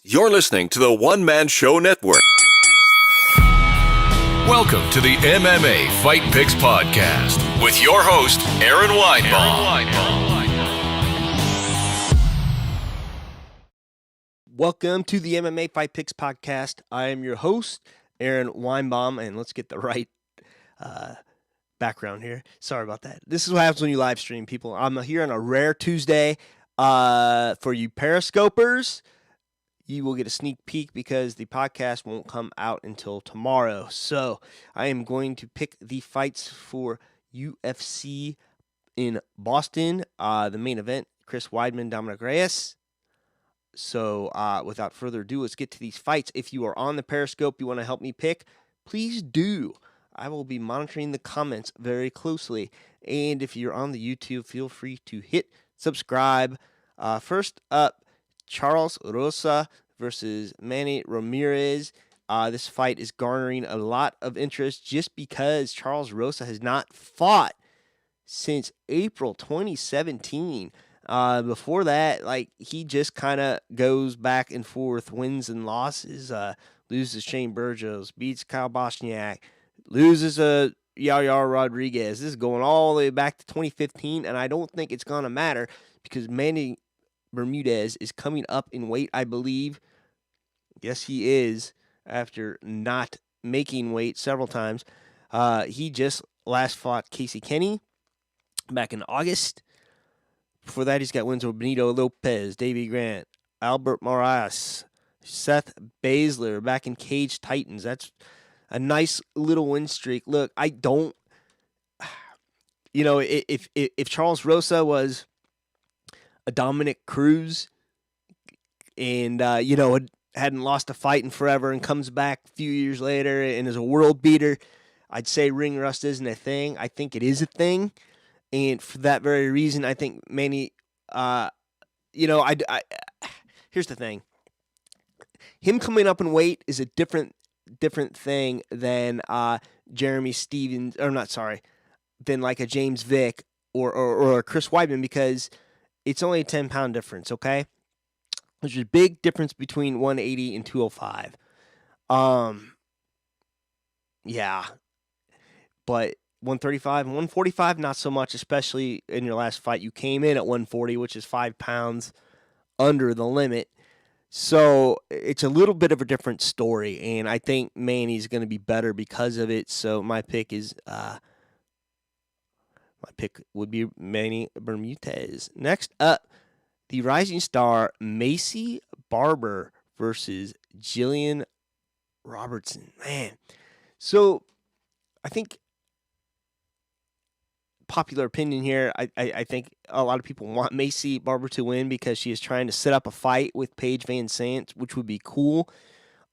You're listening to the One Man Show Network. Welcome to the MMA Fight Picks Podcast with your host, Aaron Weidman. Welcome to the MMA Fight Picks Podcast. I am your host, Aaron Weinbaum, and let's get the right background here. Sorry about that. This is what happens when you live stream, people. I'm here on a rare Tuesday. For you Periscopers, you will get a sneak peek because the podcast won't come out until tomorrow. So I am going to pick the fights for UFC in Boston. The main event, Chris Weidman, Dominic Reyes. So without further ado, let's get to these fights. If you are on the Periscope, you want to help me pick, please do. I will be monitoring the comments very closely. And if you're on the YouTube, feel free to hit subscribe. First up, Charles Rosa versus Manny Ramirez. This fight is garnering a lot of interest just because Charles Rosa has not fought since April 2017. Before that, he just kind of goes back and forth, wins and losses, loses Shane Burgos, beats Kyle Bosniak, loses Yair Rodríguez. This is going all the way back to 2015, and I don't think it's going to matter because Manny Bermudez is coming up in weight, I believe. Yes, he is, after not making weight several times. He just last fought Casey Kenny back in August. Before that, he's got wins over Benito Lopez, Davey Grant, Albert Moraes, Seth Baszler back in Cage Titans. That's a nice little win streak. Look, I don't, if Charles Rosa was a Dominic Cruz and, hadn't lost a fight in forever and comes back a few years later and is a world beater, I'd say ring rust isn't a thing. I think it is a thing. And for that very reason, I think Manny, here's the thing. Him coming up in weight is a different thing than Jeremy Stevens, than like a James Vick or Chris Weidman, because it's only a 10-pound difference, okay? There's a big difference between 180 and 205. Yeah. But 135 and 145, not so much, especially in your last fight. You came in at 140, which is 5 pounds under the limit. So it's a little bit of a different story, and I think Manny's going to be better because of it. So my pick would be Manny Bermudez. Next up, the rising star Maycee Barber versus Gillian Robertson. Man, so I think popular opinion here, I think a lot of people want Maycee Barber to win because she is trying to set up a fight with Paige Van Sant, which would be cool.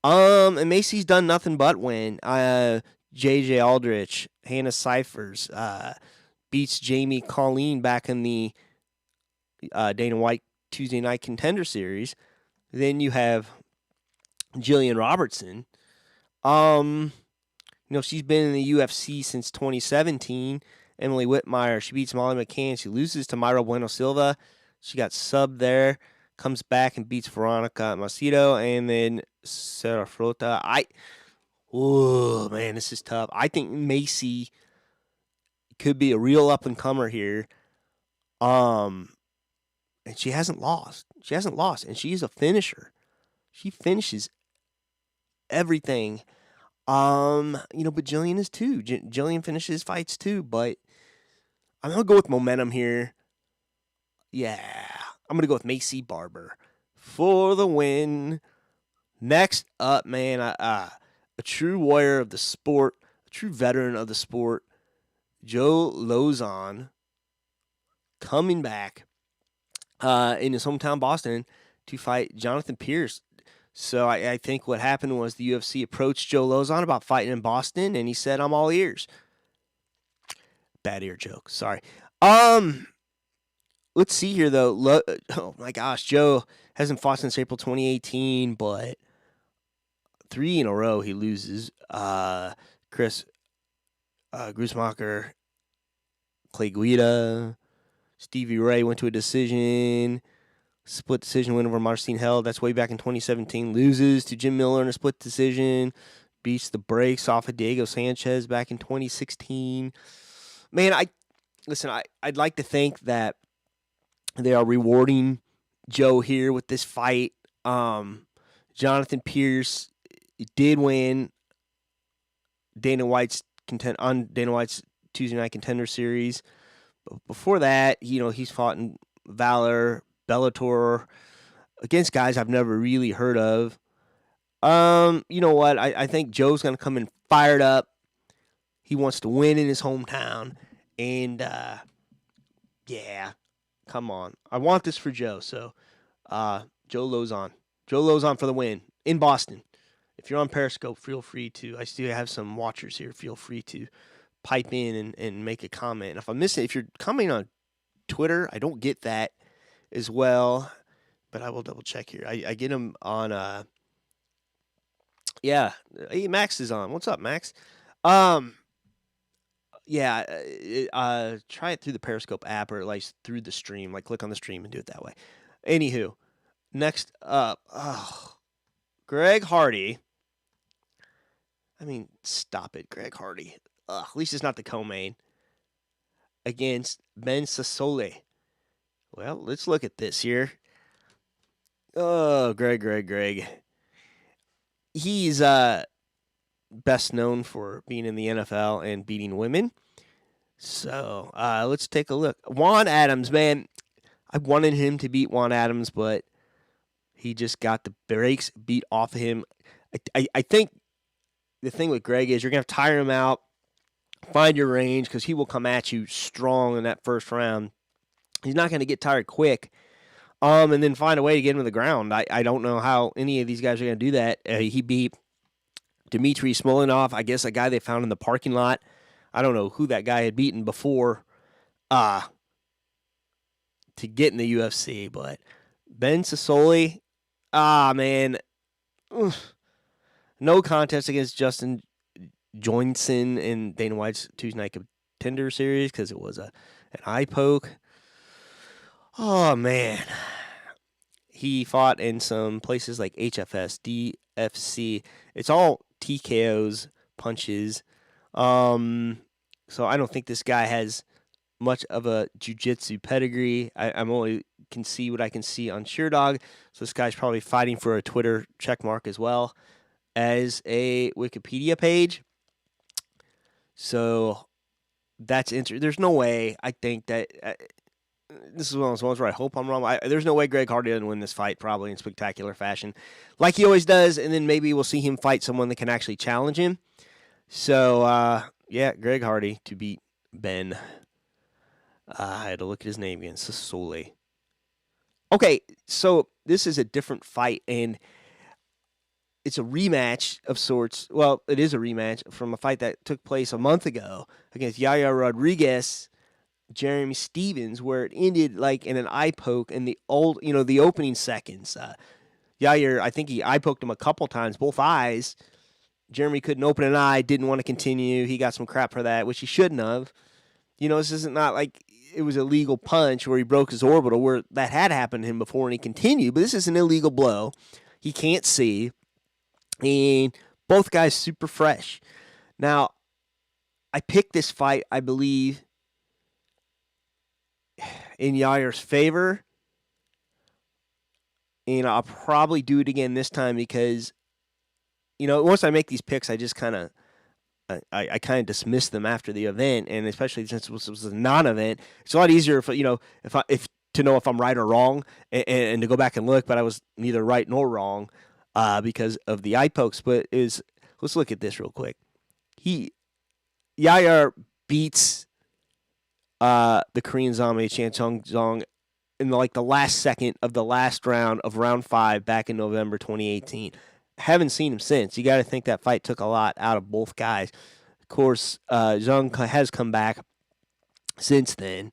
And Maycee's done nothing but win. JJ Aldrich, Hannah Cyphers, beats Jamie Colleen back in the Dana White Tuesday Night Contender Series. Then you have Gillian Robertson. She's been in the UFC since 2017. Emily Whitmire, she beats Molly McCann. She loses to Mayra Bueno Silva. She got subbed there. Comes back and beats Veronica Macedo. And then Sarah Frota. This is tough. I think Maycee could be a real up-and-comer here. And she hasn't lost. And she's a finisher. She finishes everything. But Gillian is too. Gillian finishes fights too, but I'm going to go with momentum here. Yeah, I'm going to go with Maycee Barber for the win. Next up, man, a true warrior of the sport, a true veteran of the sport, Joe Lauzon, coming back in his hometown Boston to fight Jonathan Pearce. So I think what happened was the UFC approached Joe Lauzon about fighting in Boston, and he said, "I'm all ears." Bad ear joke. Sorry. Let's see here, though. Oh, my gosh. Joe hasn't fought since April 2018, but 3 in a row he loses. Chris Grussmacher, Clay Guida, Stevie Ray went to a decision. Split decision win over Marcin Held. That's way back in 2017. Loses to Jim Miller in a split decision. Beats the brakes off of Diego Sanchez back in 2016. Man, I'd like to think that they are rewarding Joe here with this fight. Jonathan Pearce did win Dana White's Tuesday Night Contender Series. But before that, he's fought in Valor, Bellator, against guys I've never really heard of. You know what? I think Joe's going to come in fired up. He wants to win in his hometown. And, yeah, come on. I want this for Joe. So, Joe Lauzon. Joe Lauzon for the win in Boston. If you're on Periscope, feel free to. I still have some watchers here. Feel free to pipe in and make a comment. And if I'm missing, if you're commenting on Twitter, I don't get that as well. But I will double check here. I get them on. Yeah, Max is on. What's up, Max? Yeah, try it through the Periscope app or at least through the stream. Like, click on the stream and do it that way. Anywho, next up, Greg Hardy. I mean, stop it, Greg Hardy. At least it's not the co-main. Against Ben Sosoli. Well, let's look at this here. Oh, Greg. He's best known for being in the NFL and beating women. So let's take a look. Juan Adams, man. I wanted him to beat Juan Adams, but he just got the brakes beat off of him. I think the thing with Greg is you're going to tire him out, find your range, because he will come at you strong in that first round. He's not going to get tired quick. And then find a way to get him to the ground. I don't know how any of these guys are going to do that. He beat Dmitry Smolenov, I guess a guy they found in the parking lot. I don't know who that guy had beaten before to get in the UFC. But Ben Sosoli, man. No contest against Justin Joinson in Dana White's Tuesday Night Contender Series because it was an eye poke. Oh, man. He fought in some places like HFS, DFC. It's all TKOs, punches. So I don't think this guy has much of a jiu-jitsu pedigree. I'm only can see what I can see on SureDog. So this guy's probably fighting for a Twitter checkmark as well as a Wikipedia page. So that's interesting. There's no way I think that... this is one of those ones where I hope I'm wrong. There's no way Greg Hardy doesn't win this fight, probably in spectacular fashion, like he always does. And then maybe we'll see him fight someone that can actually challenge him. So, yeah, Greg Hardy to beat Ben. I had to look at his name again, Sosoli. Okay, so this is a different fight, and it's a rematch of sorts. Well, it is a rematch from a fight that took place a month ago against Yair Rodríguez, Jeremy Stevens, where it ended like in an eye poke in the opening seconds. Yair, I think he eye poked him a couple times, both eyes. Jeremy couldn't open an eye, didn't want to continue. He got some crap for that, which he shouldn't have. This isn't not like it was a legal punch where he broke his orbital, where that had happened to him before and he continued. But this is an illegal blow. He can't see. And both guys super fresh. Now, I picked this fight, I believe, in Yair's favor. And I'll probably do it again this time because, once I make these picks, I just kind of I kind of dismiss them after the event, and especially since it was a non-event, it's a lot easier if to know if I'm right or wrong and to go back and look. But I was neither right nor wrong because of the eye pokes. But let's look at this real quick. Yair beats the Korean Zombie Chan Sung Jong in the last second of the last round of round 5 back in November 2018. Haven't seen him since. You got to think that fight took a lot out of both guys. Of course, Zhang has come back since then,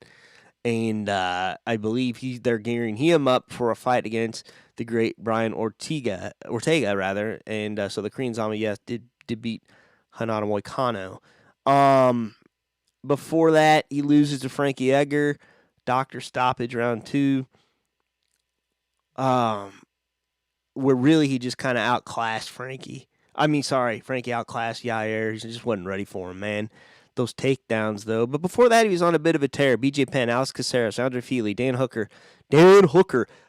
and I believe they're gearing him up for a fight against the great Brian Ortega, and so the Korean Zombie, yes, did beat Hanada Moicano. Before that, he loses to Frankie Edgar, doctor stoppage round 2. where really he just kind of outclassed Frankie. Frankie outclassed Yair. He just wasn't ready for him, man. Those takedowns, though. But before that, he was on a bit of a tear. BJ Penn, Alex Caceres, Andre Feely, Dan Hooker.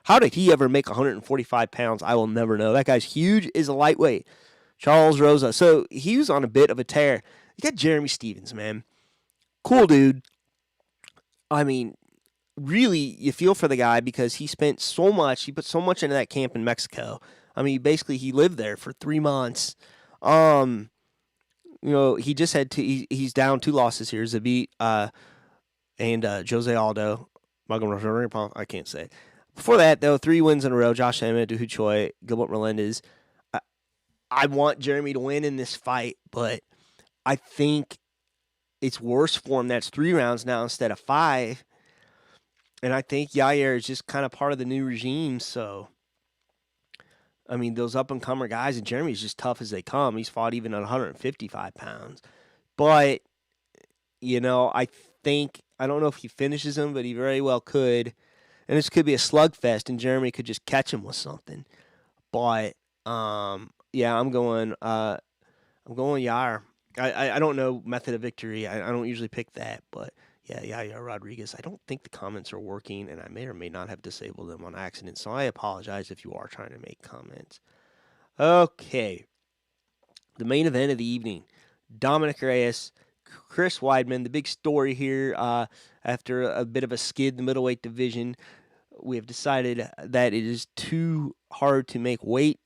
How did he ever make 145 pounds? I will never know. That guy's huge, is a lightweight. Charles Rosa. So he was on a bit of a tear. You got Jeremy Stevens, man. Cool dude. I mean, really, you feel for the guy because he put so much into that camp in Mexico. I mean, basically, he lived there for 3 months. He just had he's down 2 losses here. Zabit and Jose Aldo. I can't say. Before that, though, 3 wins in a row. Josh Emmett, Duhu Choi, Gilbert Melendez. I want Jeremy to win in this fight, but I think it's worse for him. That's 3 rounds now instead of 5. And I think Yair is just kind of part of the new regime. So, I mean, those up-and-comer guys, and Jeremy's just tough as they come. He's fought even at 155 pounds. But, I don't know if he finishes him, but he very well could. And this could be a slugfest, and Jeremy could just catch him with something. But, I'm going Yair. I don't know method of victory. I don't usually pick that, but Yair Rodríguez. I don't think the comments are working, and I may or may not have disabled them on accident, so I apologize if you are trying to make comments. Okay. The main event of the evening. Dominick Reyes, Chris Weidman. The big story here after a bit of a skid in the middleweight division. We have decided that it is too hard to make weight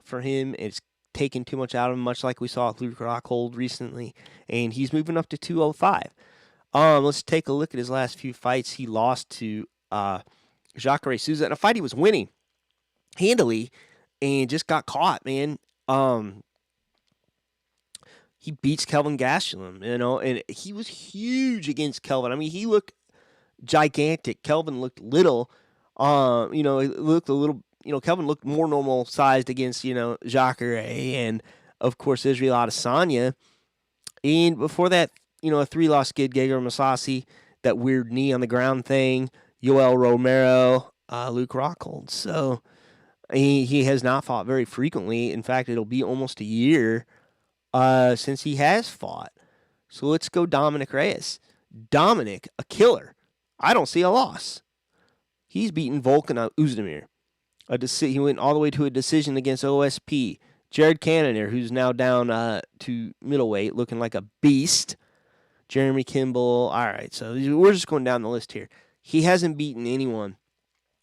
for him. It's taken too much out of him, much like we saw with Luke Rockhold recently, and he's moving up to 205. Let's take a look at his last few fights. He lost to Jacare Souza in a fight he was winning handily and just got caught, man. He beats Kelvin Gastelum, and he was huge against Kelvin. I mean, he looked gigantic. Kelvin looked little. It looked a little, Kelvin looked more normal sized against, Jacare and, of course, Israel Adesanya. And before that, a 3-loss skid, Gegard Mousasi, that weird knee on the ground thing, Yoel Romero, Luke Rockhold. So he has not fought very frequently. In fact, it'll be almost a year since he has fought. So let's go Dominick Reyes. Dominic, a killer. I don't see a loss. He's beaten Volkan Oezdemir. He went all the way to a decision against OSP. Jared Cannonier, who's now down to middleweight, looking like a beast. Jeremy Kimball. All right, so we're just going down the list here. He hasn't beaten anyone.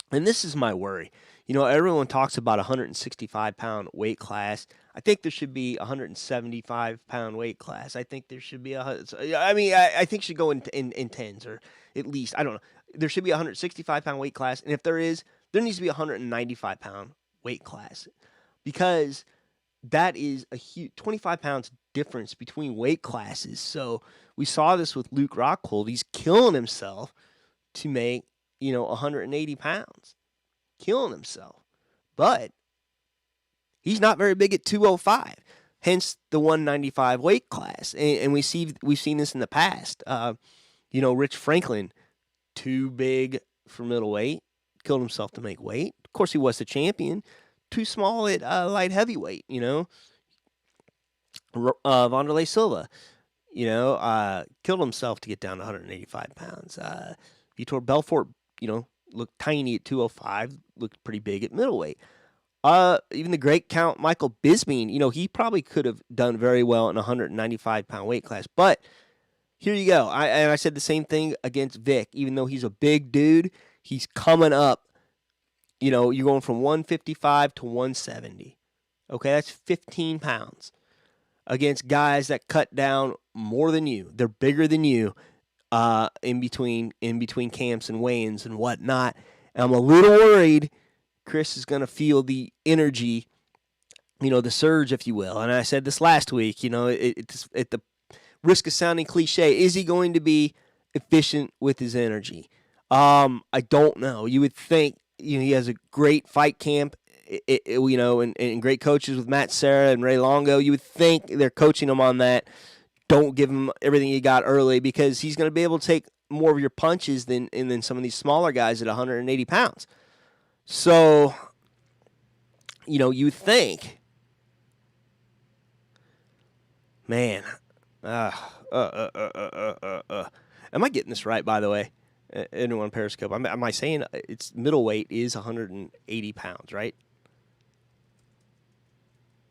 And this is my worry. Everyone talks about a 165-pound weight class. I think there should be a 175-pound weight class. I think there should be I think it should go in tens, or at least, I don't know. There should be a 165-pound weight class. And if there is, there needs to be a 195-pound weight class. Because that is a huge 25 pounds difference between weight classes. So we saw this with Luke Rockhold. He's killing himself to make, 180 pounds. Killing himself. But he's not very big at 205. Hence the 195 weight class. And we've seen this in the past. Rich Franklin, too big for middleweight. Killed himself to make weight. Of course, he was the champion. Too small at light heavyweight, Wanderlei Silva, killed himself to get down to 185 pounds. Vitor Belfort, looked tiny at 205, looked pretty big at middleweight. Even the great Count Michael Bisping, he probably could have done very well in a 195-pound weight class. But here you go. I said the same thing against Vic. Even though he's a big dude, he's coming up. You're going from 155 to 170. Okay, that's 15 pounds against guys that cut down more than you. They're bigger than you in between camps and weigh-ins and whatnot. And I'm a little worried Chris is going to feel the energy, the surge, if you will. And I said this last week, it's at the risk of sounding cliche. Is he going to be efficient with his energy? I don't know. You would think, he has a great fight camp, and great coaches with Matt Serra and Ray Longo. You would think they're coaching him on that. Don't give him everything he got early, because he's going to be able to take more of your punches than some of these smaller guys at 180 pounds. So, you think, man, am I getting this right, by the way? Anyone on Periscope? Am I saying it's middleweight is 180 pounds, right?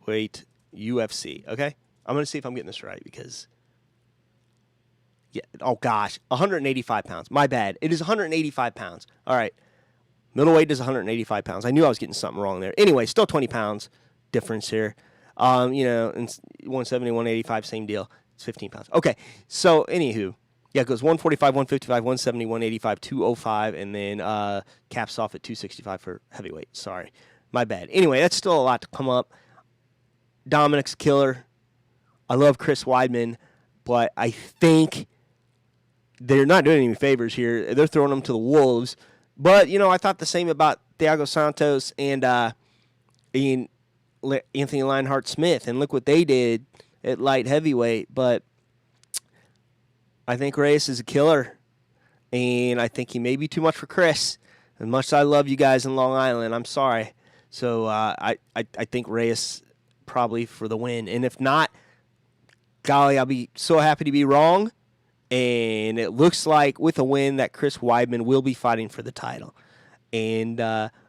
Weight, UFC, okay? I'm going to see if I'm getting this right because, yeah, oh gosh, 185 pounds. My bad. It is 185 pounds. All right. Middleweight is 185 pounds. I knew I was getting something wrong there. Anyway, still 20 pounds difference here. And 170, 185, same deal. It's 15 pounds. Okay, so anywho, yeah, it goes 145, 155, 170, 185, 205, and then caps off at 265 for heavyweight. Sorry, my bad. Anyway, that's still a lot to come up. Dominic's a killer. I love Chris Weidman, but I think they're not doing any favors here. They're throwing them to the wolves. But, I thought the same about Thiago Santos and Anthony Lionheart-Smith, and look what they did at light heavyweight. But I think Reyes is a killer, and I think he may be too much for Chris. As much as I love you guys in Long Island, I'm sorry. So I think Reyes probably for the win. And if not, golly, I'll be so happy to be wrong. And it looks like with a win that Chris Weidman will be fighting for the title. And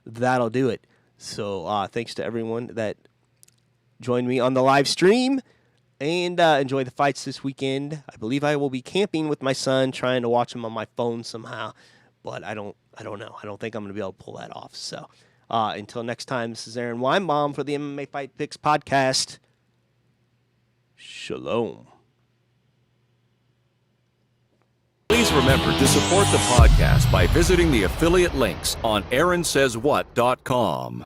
that'll do it. So thanks to everyone that joined me on the live stream. And enjoy the fights this weekend. I believe I will be camping with my son, trying to watch him on my phone somehow. But I don't know. I don't think I'm going to be able to pull that off. So until next time, this is Aaron Weinbaum for the MMA Fight Picks podcast. Shalom. Please remember to support the podcast by visiting the affiliate links on AaronSaysWhat.com.